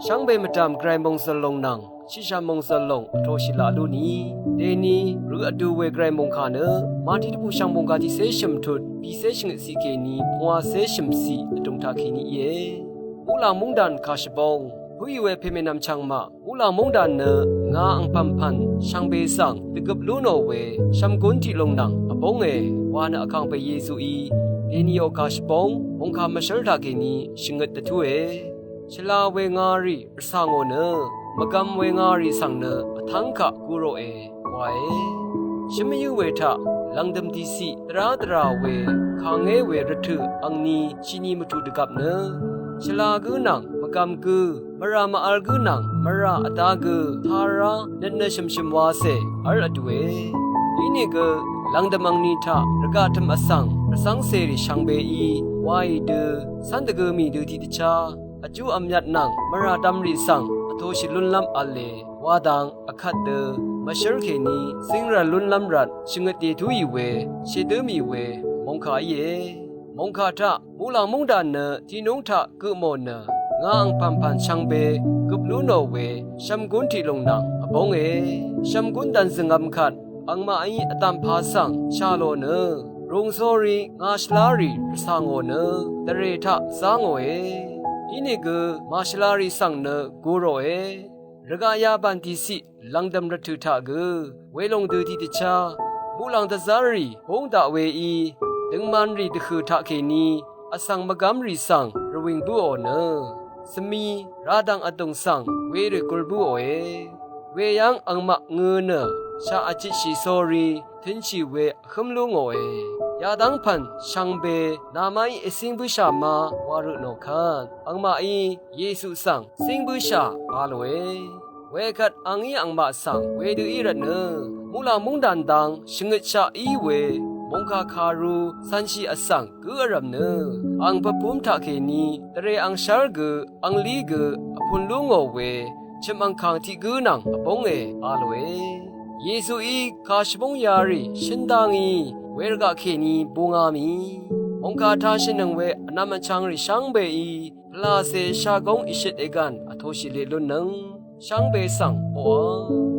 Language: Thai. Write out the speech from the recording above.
ช่างเบมจำไกรมงสลงนังชิชามงสลงโทชิลาลูนีเดนีหรืออดูเวไกรมงคาเนมาที่ผู้ช่างมงกาที่เซชมทุดปีเซชงสีเกนีพัวเซชมสีตรงทาคีนีเยอุลามุงดันคาชบงผู้อยู่เวเพเมนำช่างมาอุลามุงดันเนงาอังพัมพันช่างเบสังตึกบลูโนเวช่างกุนที่ลงนังอบงวานอคังไปเยซูอีเดนีโอกาชบงองคามาเชลทาเกนีชิงเกตทุเอชลาเวงารีรสางโอเนมกำเวงารีสังเนอทังขะกุโรเอวายชิมยูเวทะลังดมดีสีตราเวคางเงเวรทุอังนีชินีมทุดกับเนชลากุนังมกำกุมรามาอัลกุนังมราอตากุทาราเนเนชิมวาเซอัลอดเวอีนี่กลังดมังนีทะระกาธรรมอสังเสริชังเบอีวายเดสันตะกมีดูที่ติชาอจูอัมยัดนังมราดัมริสังอโทชิลุนลัมอัลเลวาดังอคัดเดมาเชลเคนีสิงระลุนลัมรัดชิงเกติทุยเวเชเดมีเวมงคาเยมงคาทะมูลามุงดานเนที่นุงทะกุโมเนงาอังพัมพันชังเบกุบลูโนเวชัมกุนที่ลงนังอบงชัมกุนดันซึงอัมคัดอังมาอีอตัมพาสังชาโลเนรงโซรีงาชลารีสางโอเนตเรทะสางโออินิกมาชลารีสังเนกูโรระกายาบันติสิลังดำรัตุทะกเวลงดูที่ติชามูลังตะซารีหงดาเวอีดึงมันรีตะคือทะเคนีอสังมกำรีสังระวิงบุโอเนสมีราดังอตงสังเวริกุลบุโอเวยังอังมะเงเนชาอจิชิโซรีทินชีเวขมลุงโอยาดังพันช่างเบนามาอีสิงบุชามาวารุโนคันอังมาอีเยซูสังสิงบุชาบาลเวเวกัดอังอีอังมาสังเวดูอีระเนมูลามุงดันดังชิงชาอีเวมงคาคารูสันชีอสังกุอรัมเนอังปะปุมทาเคนีตเรอังชาร์กอังลีกอพุนลุงโอเวชิมังคังที่กุนังอบงอาลเวเยซูอีคาชบงยารีชินดังอีเวรกะเคนีบุงามีมงคาทาชินังเวอนามันชังริชังเบอีพลาเซชากงอิชิตเอกันอโทชิเลลุนังชังเบสังโอ